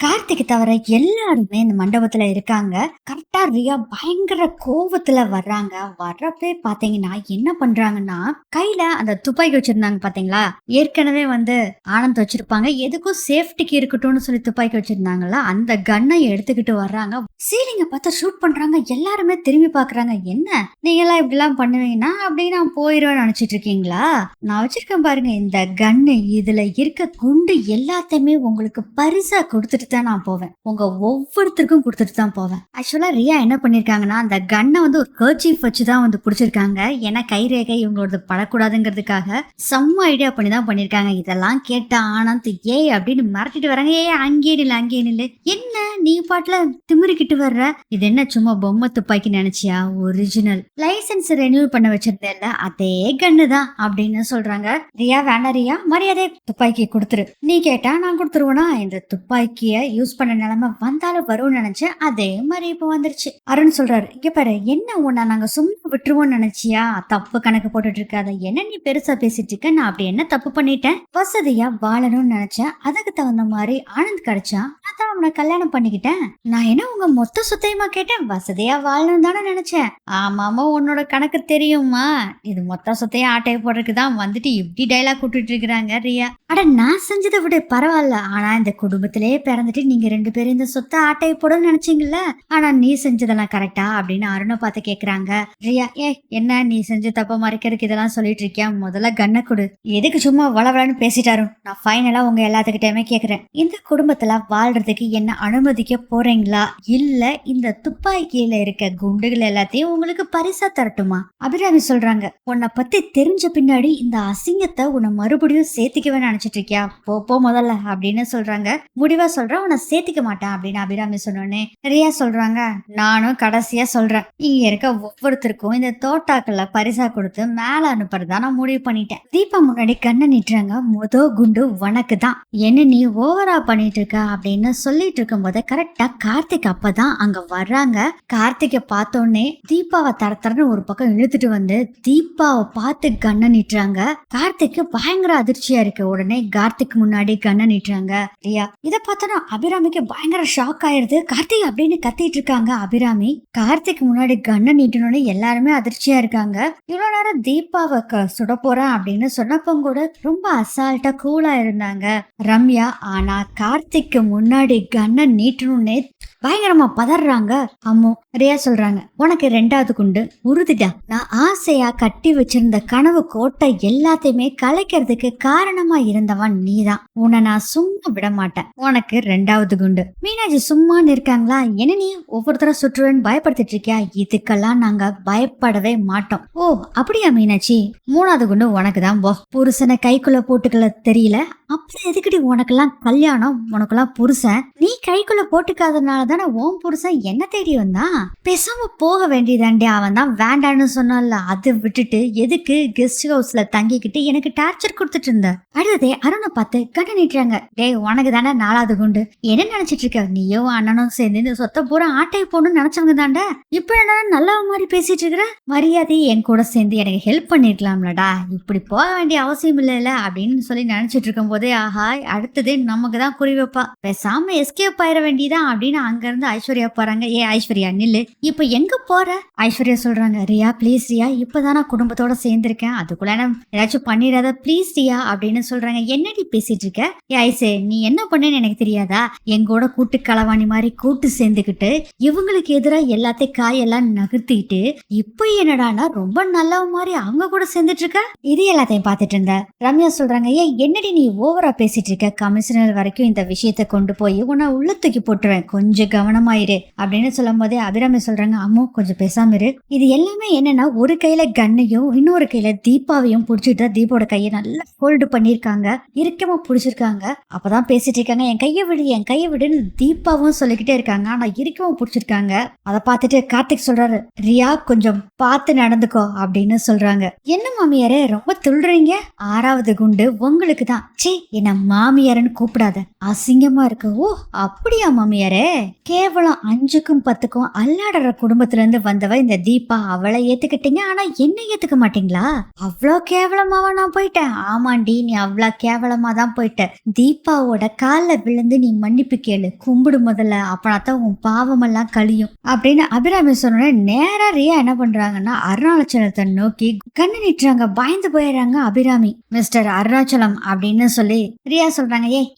கார்த்திக் தவிர எல்லாருமே இந்த மண்டபத்துல இருக்காங்க. கரெக்டா ரியா பயங்கர கோவத்துல வர்றாங்க. வர்றப்பே பாத்தீங்கன்னா என்ன பண்றாங்கன்னா, கையில அந்த துப்பாக்கி வச்சிருந்தாங்க பாத்தீங்களா? ஏற்கனவே ஆனந்த் வச்சிருப்பாங்க. எதுக்கும் சேஃப்டிக்கு இருக்கட்டும்னு சொல்லி துப்பாக்கி வச்சிருந்தாங்கல்ல, அந்த கன்னை எடுத்துக்கிட்டு வர்றாங்க. சீலிங்க பார்த்து ஷூட் பண்றாங்க. எல்லாருமே திரும்பி பாக்குறாங்க. என்ன நீங்க எல்லாம் இப்படி எல்லாம் பண்ணுவீங்கன்னா அப்படின்னு நான் போயிடுவேன் நினைச்சிட்டு இருக்கீங்களா? நான் வச்சிருக்கேன் பாருங்க இந்த கன்னு. இதுல இருக்க குண்டு எல்லாத்தையுமே உங்களுக்கு பரிசா கொடுத்துட்டு தான் நான் போவேன். உங்க ஒவ்வொருத்தருக்கும் கொடுத்துட்டு தான் போவேன். ஆக்சுவலா ரியா என்ன பண்ணிருக்காங்கன்னா, அந்த கன்னை ஒரு கர்ச்சீஃப் வச்சுதான் பிடிச்சிருக்காங்க. ஏன்னா கைரேகை இவங்களோட படக்கூடாதுங்கிறதுக்காக செம்ம ஐடியா பண்ணி தான் பண்ணிருக்காங்க. இதெல்லாம் கேட்ட ஆனந்த் ஏய் அப்படின்னு மிரட்டிட்டு வராங்க. ஏய் அங்கே நில்லு அங்கே நில்லு, என்ன நீ பாட்டுல திமிரிக்கிட்டு வர்ற? இது என்ன சும்மா பொம்மை துப்பாக்கி நினைச்சியா? ஒரிஜினல் லைசன்ஸ் ரெனியூ பண்ண வச்சிருந்தேன்ல அதே கன்னு தான் அப்படின்னு சொல்றாங்க. ரியா வேண்டாம் ரியா, மரியாதை துப்பாக்கி கொடுத்துரு. நீ கேட்டா நான் கொடுத்துருவேனா? இந்த துப்பாக்கிய யூஸ் பண்ண நிலைமை வந்தாலும் வரும்னு நினைச்சேன். அதே மாதிரி இப்ப வந்துருச்சு. அருண் சொல்றாரு, இங்க பாரு என்ன உன்ன நாங்க சும்மா விட்டுருவோம்னு நினைச்சியா? தப்பு கணக்கு போட்டுட்டு இருக்காத. என்ன நீ பெருசா பேசிட்டு இருக்க? நான் அப்படி என்ன தப்பு பண்ணிட்டேன்? வசதியா வாழணும்னு நினைச்சேன். அதுக்கு தகுந்த மாதிரி ஆனந்த் கிடைச்சா அதான் அவனை கல்யாணம் பண்ணிக்கிட்டேன். நான் என்ன உங்க மொத்த சுத்தையுமா கேட்டேன்? வசதியா வாழணும் தானே நினைச்சேன். ஆமாமா உன்னோட கணக்கு தெரியுமா? இது மொத்த சொத்தையும் ஆட்டையை போடுறதுக்குதான் இப்படி டைலாக் விட்டுட்டு இருக்கிறாங்க ரியா. அட நான் செஞ்சதை விட பரவாயில்ல. ஆனா இந்த குடும்பத்திலே பிறந்துட்டு நீங்க 2 பேரும் இந்த சொத்தை ஆட்டையை போடணும்னு நினைச்சீங்கல்ல, ஆனா நீ செஞ்சதெல்லாம் கரெக்டா அப்படின்னு அருணை பார்த்து கேக்குறாங்க. ரியா என்ன நீ செஞ்ச தப்ப மறைக்கிறதுக்கு இதெல்லாம் சொல்லிட்டு இருக்கியா? முதல்ல கண்ணை கொடு. எதுக்கு சும்மா வளவளன்னு பேசிட்டாரு? நான் ஃபைனலா உங்க எல்லாத்துக்கிட்டயுமே கேக்குறேன், இந்த குடும்பத்துல வாழ்றதுக்கு என்ன அனுமதிக்க போறீங்களா, இல்ல இந்த துப்பாக்கியில இருக்க குண்டுகள் எல்லாத்தையும் உங்களுக்கு பரிசா தரட்டுமா? அபிராமி சொல்றாங்க, உன்னை பத்தி தெரிஞ்ச பின்னாடி இந்த அசிங்கத்தை உன்னை மறுபடியும் சேர்த்துக்கவே நினைச்சிட்டு இருக்கியா? போ முதல்ல அப்படின்னு சொல்றாங்க. முடிவா சொல்றேன், உன்னை சேர்த்துக்க மாட்டேன் அப்படின்னு அபிராமி சொன்னோன்னே ரியா சொல்றாங்க, நானும் கடைசியா சொல்றேன், இங்க இருக்க ஒவ்வொருத்தருக்கும் இந்த தோட்டாக்களை பரிசா கொடுத்து மேல அனுப்புறதா நான் முடிவு பண்ணிட்டேன். தீபா முன்னாடி கண்ணை நிட்டுறாங்க. குண்டு உனக்கு தான். என்ன நீ ஓவரா பண்ணிட்டு இருக்க அப்படின்னு சொல்லிட்டு இருக்கும் போது கரெக்டா கார்த்திக் அப்பதான் அங்க வர்றாங்க. கார்த்திகை பார்த்தோன்னே தீபாவை தரத்தரன்னு ஒரு பக்கம் இழுத்துட்டு தீபாவை பார்த்து கண்ணை நிட்டுறாங்க. கார்த்திக்கு பயங்கர அதிர்ச்சியா இருக்கு. உடனே கார்த்திக் முன்னாடி கண்ணை நிட்டுறாங்க ரியா. இத பார்த்தோன்னா அபிராமிக்கு பயங்கர ஷாக் ஆயிருது. கார்த்திக் அப்படின்னு கத்திட்டு இருக்காங்க அபிராமி. கார்த்திக் முன்னாடி கண்ணை நீட்டணும்னு எல்லாருமே அதிர்ச்சியா இருக்காங்க. இவ்வளவு நேரம் தீபாவை சுட போறேன் அப்படின்னு சொன்னப்ப கூட ரொம்ப அசால்ட்டா கூலா இருந்தாங்க ரம்யா. ஆனா கார்த்திக்கு முன்னாடி கண்ணை நீட்டணும்னே பயங்கரமா பதறாங்க. அம்மோ ரியா சொல்றாங்க, உனக்கு 2வது குண்டு உறுதிடா. நான் ஆசையா கட்டி வச்சிருந்த கனவு கோட்டை எல்லாத்தையுமே கலைக்கிறதுக்கு காரணமா இருந்தவன் நீதான். உன்னை நான் சும்மா விட மாட்டேன். உனக்கு 2வது குண்டு. மீனாட்சி சும்மான்னு இருக்காங்களா? என்ன நீ ஒவ்வொருத்தர சுற்றுவேன்னு பயப்படுத்திட்டு இருக்கியா? இதுக்கெல்லாம் நாங்க பயப்படவே மாட்டோம். ஓ அப்படியா மீனாட்சி? 3வது குண்டு உனக்கு தான். போ, புருஷனை கைக்குள்ள போட்டுக்கல தெரியல, அப்புறம் எதுக்கடி உனக்கெல்லாம் கல்யாணம்? உனக்கெல்லாம் புருஷன் நீ கைக்குள்ள போட்டுக்காதனால தானே உன் புருஷன் என்ன தேடி வந்தான். பேசாம போக வேண்டியதாண்டி. அவன் தான் வேண்டான்னு சொன்னால, அதை விட்டுட்டு எதுக்கு கெஸ்ட் ஹவுஸ்ல தங்கிக்கிட்டு எனக்கு டார்ச்சர் கொடுத்துட்டு இருந்த? அடுத்ததே அருணை பார்த்து கண்ண நீட்டுறாங்க. டேய் உனக்கு தானே 4வது குண்டு. என்ன நினைச்சிட்டு இருக்க? நீயும் அண்ணனும் சேர்ந்து இந்த சொத்த பூரா ஆட்டை போடணும்னு நினைச்சவங்க தாண்டா. இப்ப என்ன நல்ல மாதிரி பேசிட்டு இருக்கிற? மரியாதை என் கூட சேர்ந்து எனக்கு ஹெல்ப் பண்ணிருக்கலாம்லடா. இப்படி போக வேண்டிய அவசியம் இல்லைல்ல அப்படின்னு சொல்லி நினைச்சிட்டு இருக்கும் போதே ஆஹா அடுத்தது நமக்கு தான் குறி வைப்பா. பேசாம எஸ்கேப் ஆயிட வேண்டியதான் அப்படின்னு அங்க இருந்து ஐஸ்வர்யா போறாங்க. ஏ ஐஸ்வர்யா நில்லு, இப்ப எங்க போற? ஐஸ்வர்யா சொல்றாங்க, ரியா ப்ளீஸ் ரியா, இப்பதான் நான் குடும்பத்தோட சேர்ந்திருக்கேன், அதுக்குள்ள ஏதாச்சும் பண்ணிடாத ப்ளீஸ் ரியா அப்படின்னு சொல்றாங்க. என்னடி பேசிட்டு இருக்க? ஏ ஐசே நீ என்ன பண்ணேன்னு எனக்கு தெரியாதா? எங்கூட கூட்டு களவாணி மாதிரி கூட்டு சேர்ந்துக்கிட்டு இவங்களுக்கு எதிராக எல்லாத்தையும் காயெல்லாம் நகர்த்திட்டு இப்ப என்னடானா ரொம்ப நல்ல மாதிரி அவங்க கூட சேர்ந்துட்டு இருக்க. இது எல்லாத்தையும் பாத்துட்டு இருந்த ரம்யா சொல்றாங்க, ஏ என்னடி நீ ஓவரா பேசிட்டு இருக்க? கமிஷனர் வரைக்கும் இந்த விஷயத்த கொண்டு போய் உன்னை உள்ள தூக்கி போட்டுருவேன், கொஞ்சம் கவனமாயிரு அப்படின்னு சொல்லும் போதே அபிராமி சொல்றாங்க, அம்மோ கொஞ்சம் பேசாம இரு. இது எல்லாமே என்னன்னா ஒரு கையில கண்ணையும் இன்னொரு கையில தீபாவையும் புடிச்சுட்டு தீபாவோட கையை நல்லா ஹோல்டு பண்ணிருக்காங்க, இறுக்கமா புடிச்சிருக்காங்க. அப்பதான் பேசிட்டு இருக்காங்க, என் கையை விடு என் கையை விடுன்னு தீபாவும் சொல்லிக்கிட்டே இருக்காங்க. ஆனா இறுக்கமா புடிச்சிருக்காங்க. அதை பார்த்துட்டு கார்த்திக் சொல்றாரு, ரியா கொஞ்சம் பார்த்து நடந்துக்கோ அப்படின்னு சொல்றாங்க. என்ன மாமியாரே ரொம்ப துள்ளுறீங்க? 6வது குண்டு உங்களுக்கு தான். சே என்ன மாமியாருன்னு கூப்பிடாத, அசிங்கமா இருக்கு. ஓ அப்படியா மாமியாரே? கேவலம் 5க்கும் 10க்கும் அல்லாடுற குடும்பத்துல இருந்து வந்தவ இந்த தீபா, அவளை ஏத்துக்கிட்டீங்க, ஆனா என்ன ஏத்துக்க மாட்டீங்களா? அவ்வளோ கேவலமாவா நான் போயிட்டேன்? ஆமாண்டி, நீ அவ்வளோ கேவலமா தான் போயிட்ட. தீபாவோட கால்ல விழுந்து நீ மன்னிப்பு கேளு, கும்பிடு முதல்ல, அப்பனாத்தான் உன் பாவமெல்லாம் கழியும் அப்படின்னு அபிராமி சொன்ன நேரா ரியா என்ன பண்றாங்கன்னா அருணாச்சலத்தை நோக்கி கண்ணு நிட்டுறாங்க. பயந்து போயிடுறாங்க அபிராமி. மிஸ்டர் அருணாச்சலம் அப்படின்னு சொல்லி ரியா சொல்றாங்க,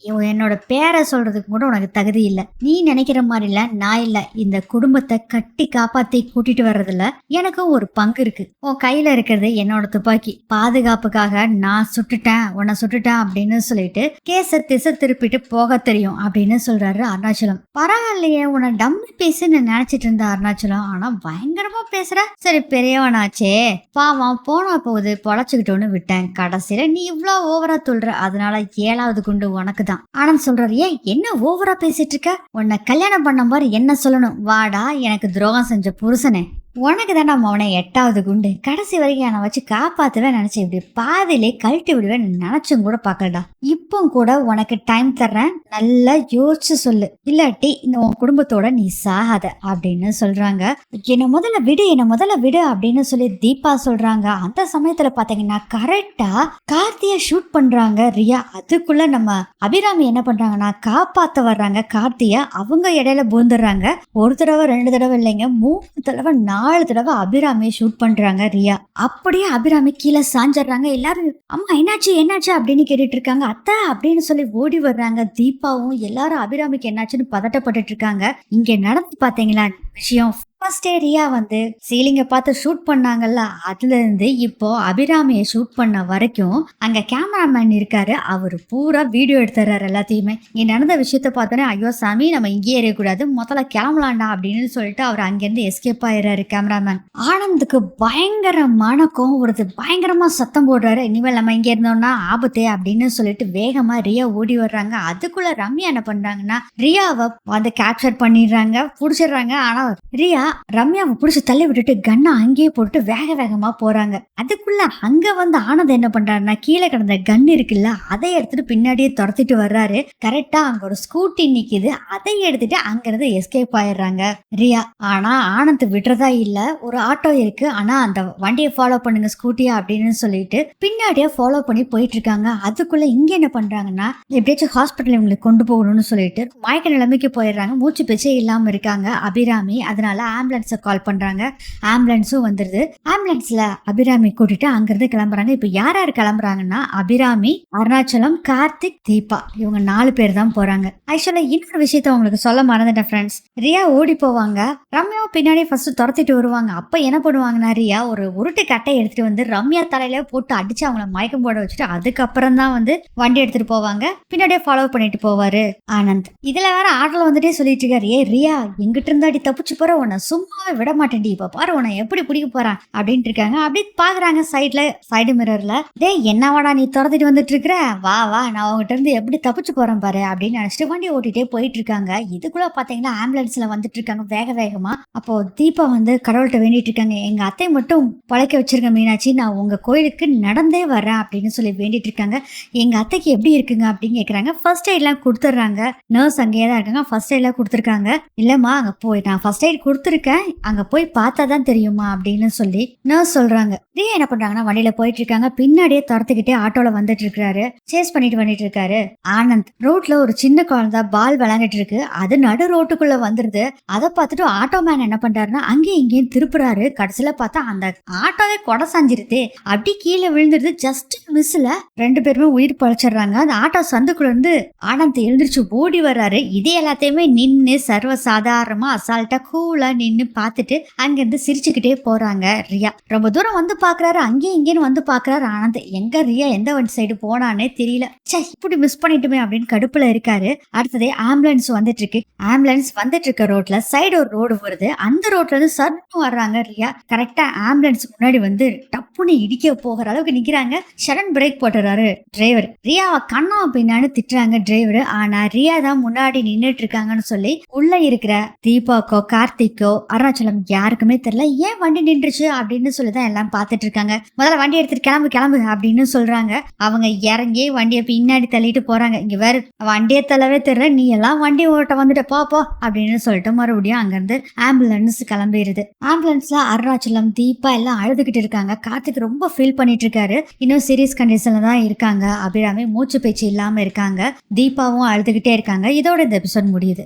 என்னோட பேரை சொல்றதுக்கு கூட உனக்கு தகுதி இல்ல. நீ நினைக்கிற மாதிரி இல்ல, நான் இல்ல. இந்த குடும்பத்தை கட்டி காப்பாத்தி கூட்டிட்டு வர்றதுல எனக்கும் ஒரு பங்கு இருக்கு. உன் கையில இருக்கிறது என்னோட துப்பாக்கி. பாதுகாப்புக்காக நான் சுட்டுட்டேன், உன்னை சுட்டுட்டேன் அப்படின்னு சொல்லிட்டு கேச திசை திருப்பிட்டு போக தெரியும் அப்படின்னு சொல்றாரு அருணாச்சலம். பரவாயில்லையே, உன்னை டம்மி பேசுன்னு நினைச்சிட்டு இருந்த அருணாச்சலம், ஆனா பயங்கரமா பேசுற. சரி பெரியவனாச்சே, பாவம் போனா போகுது பொழைச்சுக்கிட்டோன்னு விட்டேன். கடைசியில நீ இவ்வளவு ஓவரா சொல்ற, அதனால 7வது குண்டு உனக்கு தான். ஆனந்த் சொல்றாரு, என்ன ஓவரா பேசிட்டு இருக்க? உன்னை கல்யாணம் பண்ண மாதிரி என்ன சொல்லணும்? வாடா, எனக்கு துரோகம் செஞ்ச புருஷனே, உனக்கு தானே அவனை 8வது குண்டு. கடைசி வரைக்கும் என்னை வச்சு காப்பாத்துவேன் நினைச்சேன், இப்படி பாதிலே கழட்டி விடுவேன் நினைச்சும் கூட பாக்கலடா. இப்போ கூட உனக்கு டைம் தர்றேன், நல்லா யோசிச்சு சொல்லு, இல்லாட்டி இந்த உன் குடும்பத்தோட நீ சாகாத அப்படின்னு சொல்றாங்க. என்ன முதல்ல விடு அப்படின்னு சொல்லி தீபா சொல்றாங்க. அந்த சமயத்துல பாத்தீங்கன்னா கரெக்டா கார்த்திய ஷூட் பண்றாங்க ரியா. அதுக்குள்ள நம்ம அபிராமி என்ன பண்றாங்கன்னா காப்பாத்த வர்றாங்க கார்த்திய. அவங்க இடையில பூந்துடுறாங்க. ஒரு தடவை 2 தடவை இல்லைங்க, 3 தடவை 4 தடவை அபிராமியை ஷூட் பண்றாங்க ரியா. அப்படியே அபிராமி கீழே சாஞ்சிடுறாங்க. எல்லாரும் அம்மா என்னாச்சு அப்படின்னு கேட்டுட்டு இருக்காங்க. அத்தை அப்படின்னு சொல்லி ஓடி வர்றாங்க. தீபாவும் எல்லாரும் அபிராமிக்கு என்னாச்சுன்னு பதட்டப்பட்டு இருக்காங்க. இங்க நடந்து பாத்தீங்களா விஷயம்? ஃபர்ஸ்ட் ரியா சீலிங்க பார்த்து ஷூட் பண்ணாங்கல்ல, அதுல இருந்து இப்போ அபிராமியை ஷூட் பண்ண வரைக்கும் அங்க கேமராமேன் இருக்காரு. அவரு பூரா வீடியோ எடுத்துறாரு எல்லாத்தையுமே. இங்க நடந்த விஷயத்த பார்த்தோன்னே, ஐயோ சாமி நம்ம இங்கே ஏறக்கூடாது, முதல்ல கிளம்பலாண்டா அப்படின்னு சொல்லிட்டு அவர் அங்கிருந்து எஸ்கேப் ஆயிடுறாரு கேமராமேன். ஆனந்துக்கு பயங்கரமான கோவம் வருது. பயங்கரமா சத்தம் போடுறாரு, இனிமேல் நம்ம இங்க இருந்தோம்னா ஆபத்தே அப்படின்னு சொல்லிட்டு வேகமா ரியா ஓடி வர்றாங்க. அதுக்குள்ள ரம்யா என்ன பண்றாங்கன்னா ரியாவை கேப்சர் பண்ணிடுறாங்க, புடிச்சிடுறாங்க. ஆனா ரியா ரம்யாவை புடிச்சு தள்ளி விட்டுட்டு கண்ணை அங்கேயே போட்டு வேக வேகமா போறாங்க. அதுக்குள்ள அங்க ஆனந்த் என்ன பண்றாருன்னா, கீழே கிடந்த கன் இருக்குல்ல, அதை எடுத்துட்டு பின்னாடியே துரத்திட்டு வர்றாரு. கரெக்டா அங்க ஒரு ஸ்கூட்டி நிக்குது, அதை எடுத்துட்டு அங்க இருந்து எஸ்கேப் ஆயிடுறாங்க ரியா. ஆனா ஆனந்த் விடுறதா இல்ல. ஒரு ஆட்டோ இருக்கு, ஆனா அந்த வண்டியை ஃபாலோ பண்ணுங்க ஸ்கூட்டியா அப்படின்னு சொல்லிட்டு பின்னாடியே ஃபாலோ பண்ணி போயிட்டு இருக்காங்க. அதுக்குள்ள இங்க என்ன பண்றாங்கன்னா, எப்படியாச்சும் ஹாஸ்பிட்டல் இவங்களுக்கு கொண்டு போகணும்னு சொல்லிட்டு மயக்க நிலைமைக்கு போயிடுறாங்க. மூச்சு பேச்சே இல்லாம இருக்காங்க அபிராமி. அதனால ஆம்புலன்ஸை கால் பண்றாங்க. ஆம்புலன்ஸும் வந்துருது. ஆம்புலன்ஸ்ல அபிராமி கூட்டிட்டு அங்கிருந்து கிளம்புறாங்க. இப்ப யார் யார் கிளம்புறாங்கன்னா, அபிராமி, அருணாச்சலம், கார்த்திக், தீபா, இவங்க 4 பேர் தான் போறாங்க. ஆக்சுவலா இன்னொரு விஷயத்த உங்களுக்கு சொல்ல மறந்துட்டேன் ஃப்ரெண்ட்ஸ். ரியா ஓடி போவாங்க, ரம்யா பின்னாடி ஃபர்ஸ்ட் துரத்திட்டு வருவாங்க. அப்ப என்ன பண்ணுவாங்கன்னா, ரியா ஒரு உருட்டு கட்டை எடுத்துட்டு ரம்யா தலையில போட்டு அடிச்சு அவங்கள மயக்கம் போட வச்சுட்டு அதுக்கப்புறம் தான் வண்டி எடுத்துட்டு போவாங்க. பின்னாடியே ஃபாலோ பண்ணிட்டு போவாரு ஆனந்த். இதுல வேற ஆட்டோல சொல்லிட்டு இருக்காரு, ரியா எங்கிட்ட இருந்தாடி தப்பிச்சு போற, உன்னை சும்மாவே விட மாட்டேன்டி, இப்ப பாரு உன்னை எப்படி பிடிக்க போறான் அப்படின்ட்டு இருக்காங்க. அப்படி பாக்குறாங்க சைடு மிரர்ல, என்னவாடா நீ துரத்திட்டு வந்துட்டு இருக்கிற, வா நான் உங்ககிட்ட இருந்து எப்படி தப்பிச்சு போறேன் பாரு அப்படின்னு நினைச்சிட்டு வண்டி ஓட்டிட்டே போயிட்டு இருக்காங்க. இதுக்குள்ள பாத்தீங்கன்னா ஆம்புலன்ஸ்ல வந்துட்டு இருக்காங்க வேக வேகமா. அப்போ தீபா கடவுள்கிட்ட வேண்டிட்டு இருக்காங்க, எங்க அத்தை மட்டும் பழைக்க வச்சிருக்க மீனாட்சி, நான் உங்க கோயிலுக்கு நடந்தே வரேன் அப்படின்னு சொல்லி வேண்டிட்டு இருக்காங்க. எங்க அத்தைக்கு எப்படி இருக்குங்க அப்படின்னு கேக்குறாங்க. ஃபர்ஸ்ட் எய்ட் எல்லாம் கொடுத்துட்றாங்க. நர்ஸ் அங்கேயே தான் இருக்காங்க. ஃபர்ஸ்ட் எய்ட் எல்லாம் கொடுத்துருக்காங்க. இல்லம்மா அங்க போய் நான் ஃபர்ஸ்ட் எய்ட் கொடுத்துருக்கேன், அங்க போய் பார்த்தாதான் தெரியுமா அப்படின்னு சொல்லி நர்ஸ் சொல்றாங்க. ரியா என்ன பண்றாங்கன்னா வண்டியில போயிட்டு இருக்காங்க. பின்னாடியே துரத்துக்கிட்டே ஆட்டோல வந்துட்டு இருக்காரு, சேஸ் பண்ணிட்டு இருக்காரு ஆனந்த். ரோட்ல ஒரு சின்ன குழந்தை பால் விளையாண்டுட்டு இருக்கு. அது நடு ரோட்டுக்குள்ள வந்துருது. அதை பார்த்துட்டு ஆட்டோ மேன் என்ன பண்றாருன்னா அங்கேயும் இங்கேயும் திருப்புறாரு. கடைசியில பார்த்தா அந்த ஆட்டோவே கொடை சாஞ்சிருது, அப்படி கீழே விழுந்துருது. ஜஸ்ட் மிஸ்ல 2 பேருமே உயிர் பழச்சிடுறாங்க. அந்த ஆட்டோ சந்துக்குள்ள இருந்து ஆனந்த் எழுந்திரிச்சு ஓடி வர்றாரு. இதே எல்லாத்தையுமே நின்னு சர்வ சாதாரணமா அசால்ட்டா கூலா நின்னு பார்த்துட்டு அங்கிருந்து சிரிச்சுக்கிட்டே போறாங்க ரியா. ரொம்ப தூரம் பாக்குறாரு, அங்கேயும் இங்கேயும் பாக்குறாரு ஆனந்த். எங்க ரியா எந்த வண்டி சைடு போனானே தெரியல. இப்படி மிஸ் பண்ணிட்டுமே அப்படின்னு கடுப்புல இருக்காரு. அடுத்ததே ஆம்புலன்ஸ் வந்துட்டு இருக்கு. ஆம்புலன்ஸ் வந்துட்டு இருக்க ரோட்ல சைடு ஒரு ரோடு வருது. அந்த ரோட்ல இருந்து சர்ன்னு வர்றாங்க ரியா. கரெக்டா ஆம்புலன்ஸ் முன்னாடி டப்புன்னு இடிக்க போகிற அளவுக்கு நிக்கிறாங்க. சடன் பிரேக் போட்டுறாரு டிரைவர். ரியாவை கண்ணா பின்னான்னு திட்டுறாங்க டிரைவர். ஆனா ரியா தான் முன்னாடி நின்னுட்டு இருக்காங்கன்னு சொல்லி உள்ள இருக்கிற தீபாக்கோ கார்த்திக்கோ அருணாச்சலம் யாருக்குமே தெரியல. ஏன் வண்டி நின்றுச்சு அப்படின்னு சொல்லி தான் எல்லாம் பார்த்துட்டு இருக்காங்க. முதல்ல வண்டி எடுத்துட்டு கிளம்பு கிளம்பு அப்படின்னு சொல்றாங்க. அவங்க இறங்கி வண்டியை பின்னாடி தள்ளிட்டு போறாங்க. இங்க வேற வண்டியை தள்ளவே தெரியல, நீ எல்லாம் வண்டி ஓட்ட வந்துட்டு போ போ அப்படின்னு சொல்லிட்டு மறுபடியும் அங்கிருந்து ஆம்புலன்ஸ் கிளம்பிடுது. ஆம்புலன்ஸ்ல அருணாச்சலம், தீபா எல்லாம் அழுதுகிட்டு இருக்காங்க. கார்த்திக் ரொம்ப ஃபீல் பண்ணிட்டு இருக்காரு. இன்னும் சீரியஸ் கண்டிஷன்ல தான் இருக்காங்க. அபிராமி மூச்சு பேச்சு இல்லாம இருக்காங்க. தீபாவும் அழுதுகிட்டே இருக்காங்க. இதோட இந்த எபிசோட் முடியுது.